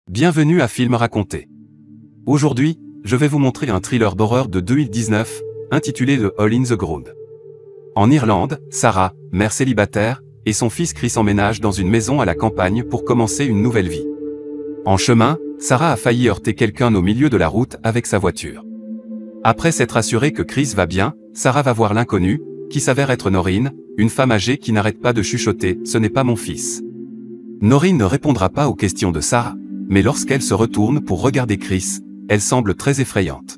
Bienvenue à Film Raconté. Aujourd'hui, je vais vous montrer un thriller d'horreur de 2019, intitulé The Hole in the Ground. En Irlande, Sarah, mère célibataire, et son fils Chris emménagent dans une maison à la campagne pour commencer une nouvelle vie. En chemin, Sarah a failli heurter quelqu'un au milieu de la route avec sa voiture. Après s'être assurée que Chris va bien, Sarah va voir l'inconnu, qui s'avère être Noreen, une femme âgée qui n'arrête pas de chuchoter « Ce n'est pas mon fils ». Noreen ne répondra pas aux questions de Sarah, mais lorsqu'elle se retourne pour regarder Chris, elle semble très effrayante.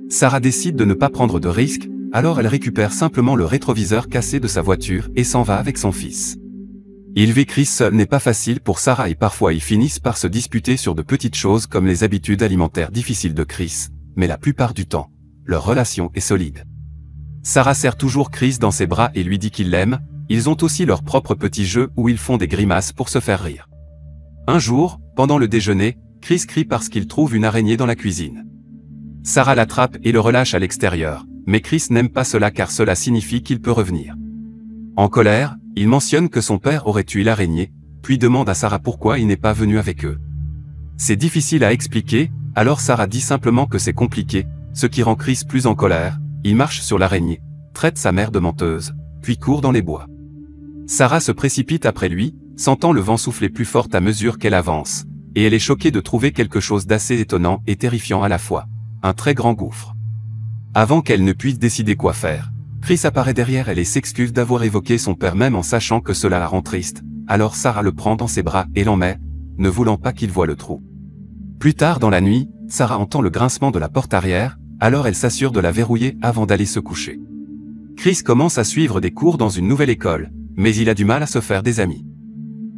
Sarah décide de ne pas prendre de risques, alors elle récupère simplement le rétroviseur cassé de sa voiture et s'en va avec son fils. Élever Chris seul n'est pas facile pour Sarah et parfois ils finissent par se disputer sur de petites choses comme les habitudes alimentaires difficiles de Chris, mais la plupart du temps, leur relation est solide. Sarah serre toujours Chris dans ses bras et lui dit qu'il l'aime, ils ont aussi leur propre petit jeu où ils font des grimaces pour se faire rire. Un jour, pendant le déjeuner, Chris crie parce qu'il trouve une araignée dans la cuisine. Sarah l'attrape et le relâche à l'extérieur, mais Chris n'aime pas cela car cela signifie qu'il peut revenir. En colère, il mentionne que son père aurait tué l'araignée, puis demande à Sarah pourquoi il n'est pas venu avec eux. C'est difficile à expliquer, alors Sarah dit simplement que c'est compliqué, ce qui rend Chris plus en colère. Il marche sur l'araignée, traite sa mère de menteuse, puis court dans les bois. Sarah se précipite après lui, sentant le vent souffler plus fort à mesure qu'elle avance, et elle est choquée de trouver quelque chose d'assez étonnant et terrifiant à la fois, un très grand gouffre. Avant qu'elle ne puisse décider quoi faire, Chris apparaît derrière elle et s'excuse d'avoir évoqué son père même en sachant que cela la rend triste, alors Sarah le prend dans ses bras et l'emmet, ne voulant pas qu'il voie le trou. Plus tard dans la nuit, Sarah entend le grincement de la porte arrière, alors elle s'assure de la verrouiller avant d'aller se coucher. Chris commence à suivre des cours dans une nouvelle école, mais il a du mal à se faire des amis.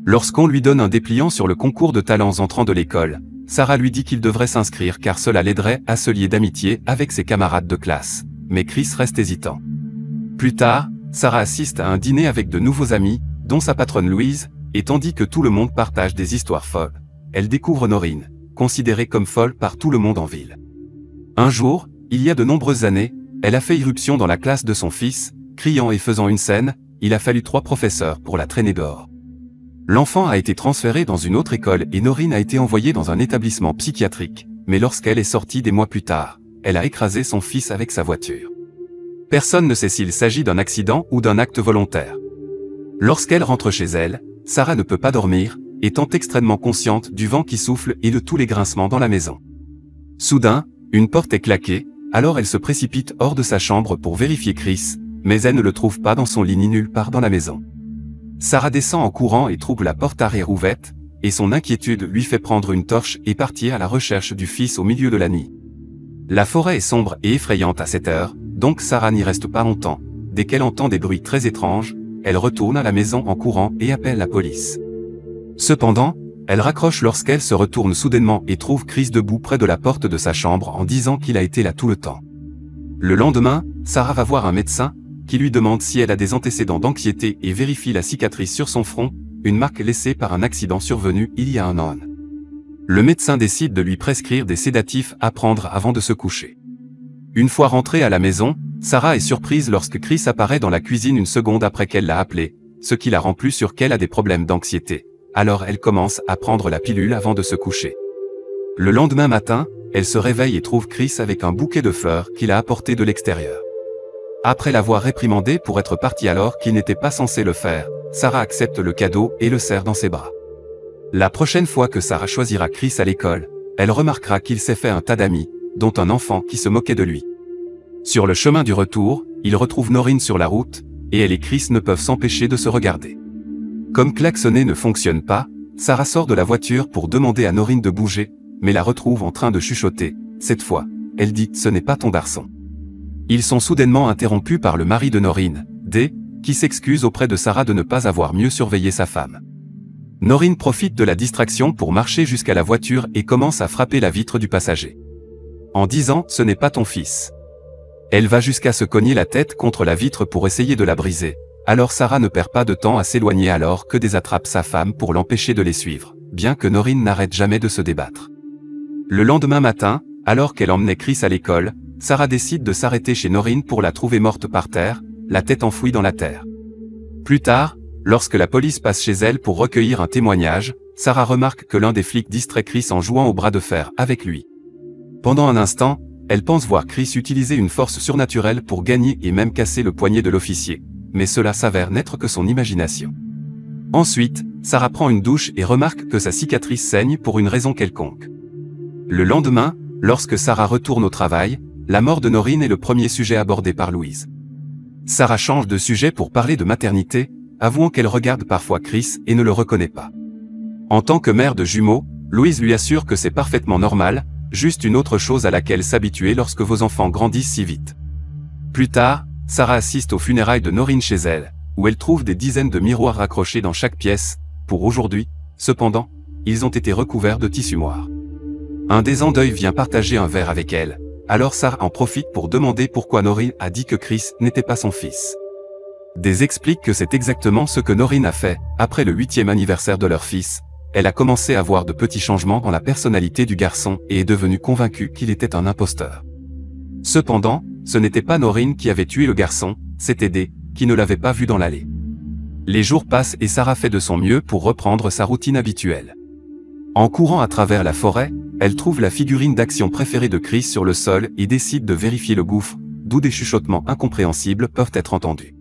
Lorsqu'on lui donne un dépliant sur le concours de talents entrant de l'école, Sarah lui dit qu'il devrait s'inscrire car cela l'aiderait à se lier d'amitié avec ses camarades de classe, mais Chris reste hésitant. Plus tard, Sarah assiste à un dîner avec de nouveaux amis, dont sa patronne Louise, et tandis que tout le monde partage des histoires folles, elle découvre Noreen, considérée comme folle par tout le monde en ville. Un jour, il y a de nombreuses années, elle a fait irruption dans la classe de son fils, criant et faisant une scène, il a fallu 3 professeurs pour la traîner dehors. L'enfant a été transféré dans une autre école et Noreen a été envoyée dans un établissement psychiatrique, mais lorsqu'elle est sortie des mois plus tard, elle a écrasé son fils avec sa voiture. Personne ne sait s'il s'agit d'un accident ou d'un acte volontaire. Lorsqu'elle rentre chez elle, Sarah ne peut pas dormir, étant extrêmement consciente du vent qui souffle et de tous les grincements dans la maison. Soudain, une porte est claquée, alors elle se précipite hors de sa chambre pour vérifier Chris, mais elle ne le trouve pas dans son lit ni nulle part dans la maison. Sarah descend en courant et trouve la porte arrière ouverte, et son inquiétude lui fait prendre une torche et partir à la recherche du fils au milieu de la nuit. La forêt est sombre et effrayante à cette heure, donc Sarah n'y reste pas longtemps. Dès qu'elle entend des bruits très étranges, elle retourne à la maison en courant et appelle la police. Cependant, elle raccroche lorsqu'elle se retourne soudainement et trouve Chris debout près de la porte de sa chambre en disant qu'il a été là tout le temps. Le lendemain, Sarah va voir un médecin, qui lui demande si elle a des antécédents d'anxiété et vérifie la cicatrice sur son front, une marque laissée par un accident survenu il y a un an. Le médecin décide de lui prescrire des sédatifs à prendre avant de se coucher. Une fois rentrée à la maison, Sarah est surprise lorsque Chris apparaît dans la cuisine une seconde après qu'elle l'a appelé, ce qui la rend plus sûre qu'elle a des problèmes d'anxiété. Alors elle commence à prendre la pilule avant de se coucher. Le lendemain matin, elle se réveille et trouve Chris avec un bouquet de fleurs qu'il a apporté de l'extérieur. Après l'avoir réprimandé pour être parti alors qu'il n'était pas censé le faire, Sarah accepte le cadeau et le serre dans ses bras. La prochaine fois que Sarah choisira Chris à l'école, elle remarquera qu'il s'est fait un tas d'amis, dont un enfant qui se moquait de lui. Sur le chemin du retour, il retrouve Noreen sur la route, et elle et Chris ne peuvent s'empêcher de se regarder. Comme klaxonner ne fonctionne pas, Sarah sort de la voiture pour demander à Noreen de bouger, mais la retrouve en train de chuchoter. Cette fois, elle dit « Ce n'est pas ton garçon ». Ils sont soudainement interrompus par le mari de Noreen, D, qui s'excuse auprès de Sarah de ne pas avoir mieux surveillé sa femme. Noreen profite de la distraction pour marcher jusqu'à la voiture et commence à frapper la vitre du passager. En disant « Ce n'est pas ton fils ». Elle va jusqu'à se cogner la tête contre la vitre pour essayer de la briser. Alors Sarah ne perd pas de temps à s'éloigner alors que des attrape sa femme pour l'empêcher de les suivre, bien que Noreen n'arrête jamais de se débattre. Le lendemain matin, alors qu'elle emmenait Chris à l'école, Sarah décide de s'arrêter chez Noreen pour la trouver morte par terre, la tête enfouie dans la terre. Plus tard, lorsque la police passe chez elle pour recueillir un témoignage, Sarah remarque que l'un des flics distrait Chris en jouant au bras de fer avec lui. Pendant un instant, elle pense voir Chris utiliser une force surnaturelle pour gagner et même casser le poignet de l'officier, mais cela s'avère n'être que son imagination. Ensuite, Sarah prend une douche et remarque que sa cicatrice saigne pour une raison quelconque. Le lendemain, lorsque Sarah retourne au travail, la mort de Noreen est le premier sujet abordé par Louise. Sarah change de sujet pour parler de maternité, avouant qu'elle regarde parfois Chris et ne le reconnaît pas. En tant que mère de jumeaux, Louise lui assure que c'est parfaitement normal, juste une autre chose à laquelle s'habituer lorsque vos enfants grandissent si vite. Plus tard, Sarah assiste aux funérailles de Noreen chez elle, où elle trouve des dizaines de miroirs accrochés dans chaque pièce. Pour aujourd'hui, cependant, ils ont été recouverts de tissu noir. Un des endeuils vient partager un verre avec elle, alors Sarah en profite pour demander pourquoi Noreen a dit que Chris n'était pas son fils. Des explique que c'est exactement ce que Noreen a fait. Après le 8e anniversaire de leur fils, elle a commencé à voir de petits changements dans la personnalité du garçon et est devenue convaincue qu'il était un imposteur. Cependant, ce n'était pas Noreen qui avait tué le garçon, c'était Dee, qui ne l'avait pas vu dans l'allée. Les jours passent et Sarah fait de son mieux pour reprendre sa routine habituelle. En courant à travers la forêt, elle trouve la figurine d'action préférée de Chris sur le sol et décide de vérifier le gouffre, d'où des chuchotements incompréhensibles peuvent être entendus.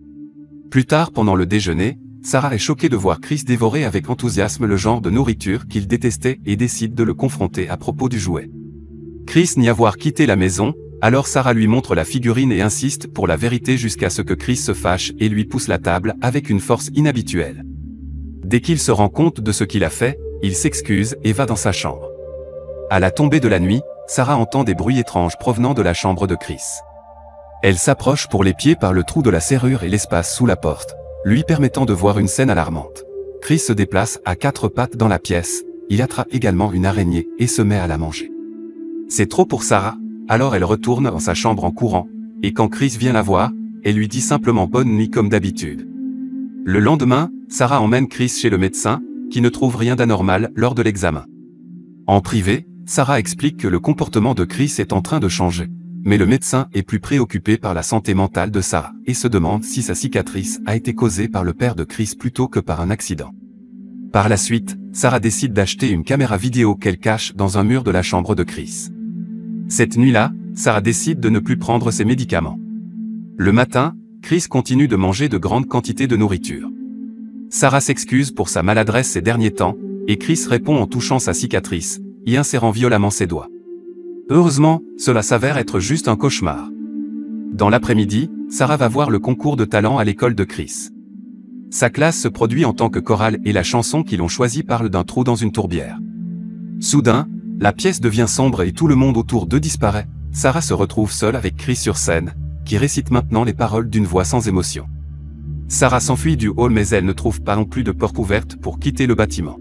Plus tard pendant le déjeuner, Sarah est choquée de voir Chris dévorer avec enthousiasme le genre de nourriture qu'il détestait et décide de le confronter à propos du jouet. Chris nie avoir quitté la maison, alors Sarah lui montre la figurine et insiste pour la vérité jusqu'à ce que Chris se fâche et lui pousse la table avec une force inhabituelle. Dès qu'il se rend compte de ce qu'il a fait, il s'excuse et va dans sa chambre. À la tombée de la nuit, Sarah entend des bruits étranges provenant de la chambre de Chris. Elle s'approche pour l'épier par le trou de la serrure et l'espace sous la porte, lui permettant de voir une scène alarmante. Chris se déplace à 4 pattes dans la pièce, il attrape également une araignée et se met à la manger. C'est trop pour Sarah, alors elle retourne dans sa chambre en courant, et quand Chris vient la voir, elle lui dit simplement bonne nuit comme d'habitude. Le lendemain, Sarah emmène Chris chez le médecin, qui ne trouve rien d'anormal lors de l'examen. En privé, Sarah explique que le comportement de Chris est en train de changer. Mais le médecin est plus préoccupé par la santé mentale de Sarah et se demande si sa cicatrice a été causée par le père de Chris plutôt que par un accident. Par la suite, Sarah décide d'acheter une caméra vidéo qu'elle cache dans un mur de la chambre de Chris. Cette nuit-là, Sarah décide de ne plus prendre ses médicaments. Le matin, Chris continue de manger de grandes quantités de nourriture. Sarah s'excuse pour sa maladresse ces derniers temps, et Chris répond en touchant sa cicatrice, y insérant violemment ses doigts. Heureusement, cela s'avère être juste un cauchemar. Dans l'après-midi, Sarah va voir le concours de talent à l'école de Chris. Sa classe se produit en tant que chorale et la chanson qu'ils ont choisie parle d'un trou dans une tourbière. Soudain, la pièce devient sombre et tout le monde autour d'eux disparaît. Sarah se retrouve seule avec Chris sur scène, qui récite maintenant les paroles d'une voix sans émotion. Sarah s'enfuit du hall mais elle ne trouve pas non plus de porte ouverte pour quitter le bâtiment.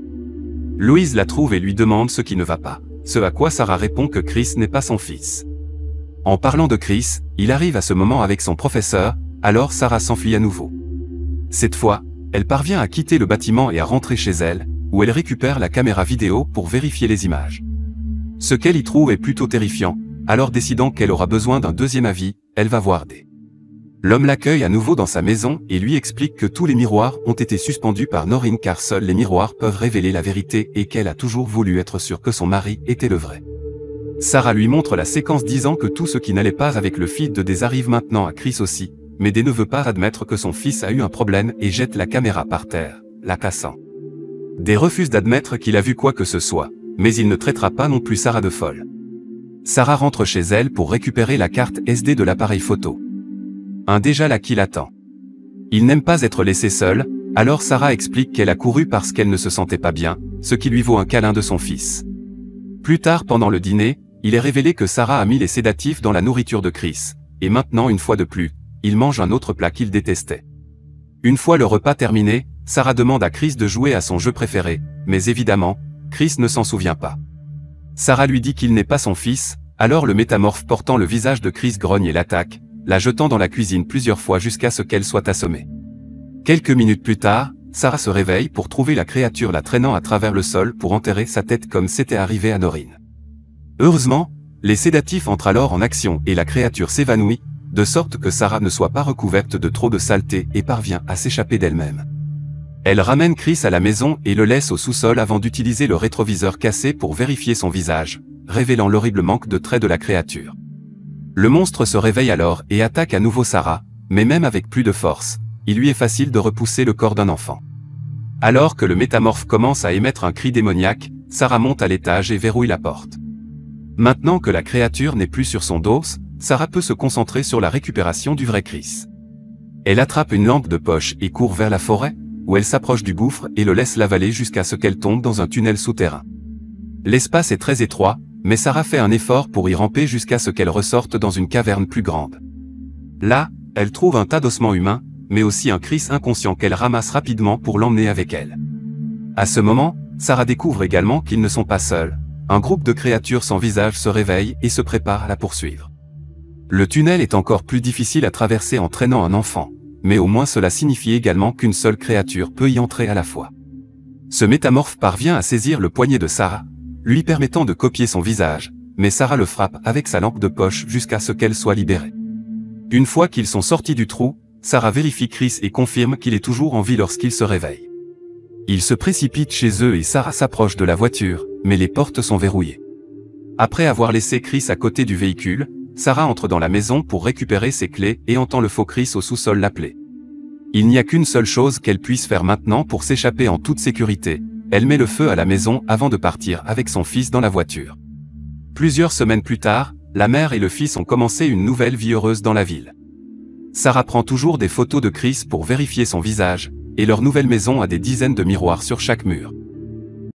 Louise la trouve et lui demande ce qui ne va pas. Ce à quoi Sarah répond que Chris n'est pas son fils. En parlant de Chris, il arrive à ce moment avec son professeur, alors Sarah s'enfuit à nouveau. Cette fois, elle parvient à quitter le bâtiment et à rentrer chez elle, où elle récupère la caméra vidéo pour vérifier les images. Ce qu'elle y trouve est plutôt terrifiant, alors décidant qu'elle aura besoin d'un deuxième avis, elle va voir Dee. L'homme l'accueille à nouveau dans sa maison et lui explique que tous les miroirs ont été suspendus par Noreen car seuls les miroirs peuvent révéler la vérité et qu'elle a toujours voulu être sûre que son mari était le vrai. Sarah lui montre la séquence disant que tout ce qui n'allait pas avec le feed de Dee arrive maintenant à Chris aussi, mais Dee ne veut pas admettre que son fils a eu un problème et jette la caméra par terre, la cassant. Dee refuse d'admettre qu'il a vu quoi que ce soit, mais il ne traitera pas non plus Sarah de folle. Sarah rentre chez elle pour récupérer la carte SD de l'appareil photo. Un déjà là qui l'attend. Il n'aime pas être laissé seul, alors Sarah explique qu'elle a couru parce qu'elle ne se sentait pas bien, ce qui lui vaut un câlin de son fils. Plus tard pendant le dîner, il est révélé que Sarah a mis les sédatifs dans la nourriture de Chris, et maintenant une fois de plus, il mange un autre plat qu'il détestait. Une fois le repas terminé, Sarah demande à Chris de jouer à son jeu préféré, mais évidemment, Chris ne s'en souvient pas. Sarah lui dit qu'il n'est pas son fils, alors le métamorphe portant le visage de Chris grogne et l'attaque, la jetant dans la cuisine plusieurs fois jusqu'à ce qu'elle soit assommée. Quelques minutes plus tard, Sarah se réveille pour trouver la créature la traînant à travers le sol pour enterrer sa tête comme c'était arrivé à Noreen. Heureusement, les sédatifs entrent alors en action et la créature s'évanouit, de sorte que Sarah ne soit pas recouverte de trop de saleté et parvient à s'échapper d'elle-même. Elle ramène Chris à la maison et le laisse au sous-sol avant d'utiliser le rétroviseur cassé pour vérifier son visage, révélant l'horrible manque de traits de la créature. Le monstre se réveille alors et attaque à nouveau Sarah, mais même avec plus de force, il lui est facile de repousser le corps d'un enfant. Alors que le métamorphe commence à émettre un cri démoniaque, Sarah monte à l'étage et verrouille la porte. Maintenant que la créature n'est plus sur son dos, Sarah peut se concentrer sur la récupération du vrai Chris. Elle attrape une lampe de poche et court vers la forêt, où elle s'approche du gouffre et le laisse l'avaler jusqu'à ce qu'elle tombe dans un tunnel souterrain. L'espace est très étroit, mais Sarah fait un effort pour y ramper jusqu'à ce qu'elle ressorte dans une caverne plus grande. Là, elle trouve un tas d'ossements humains, mais aussi un Chris inconscient qu'elle ramasse rapidement pour l'emmener avec elle. À ce moment, Sarah découvre également qu'ils ne sont pas seuls. Un groupe de créatures sans visage se réveille et se prépare à la poursuivre. Le tunnel est encore plus difficile à traverser en traînant un enfant, mais au moins cela signifie également qu'une seule créature peut y entrer à la fois. Ce métamorphe parvient à saisir le poignet de Sarah, lui permettant de copier son visage, mais Sarah le frappe avec sa lampe de poche jusqu'à ce qu'elle soit libérée. Une fois qu'ils sont sortis du trou, Sarah vérifie Chris et confirme qu'il est toujours en vie lorsqu'il se réveille. Ils se précipitent chez eux et Sarah s'approche de la voiture, mais les portes sont verrouillées. Après avoir laissé Chris à côté du véhicule, Sarah entre dans la maison pour récupérer ses clés et entend le faux Chris au sous-sol l'appeler. Il n'y a qu'une seule chose qu'elle puisse faire maintenant pour s'échapper en toute sécurité, elle met le feu à la maison avant de partir avec son fils dans la voiture. Plusieurs semaines plus tard, la mère et le fils ont commencé une nouvelle vie heureuse dans la ville. Sarah prend toujours des photos de Chris pour vérifier son visage, et leur nouvelle maison a des dizaines de miroirs sur chaque mur.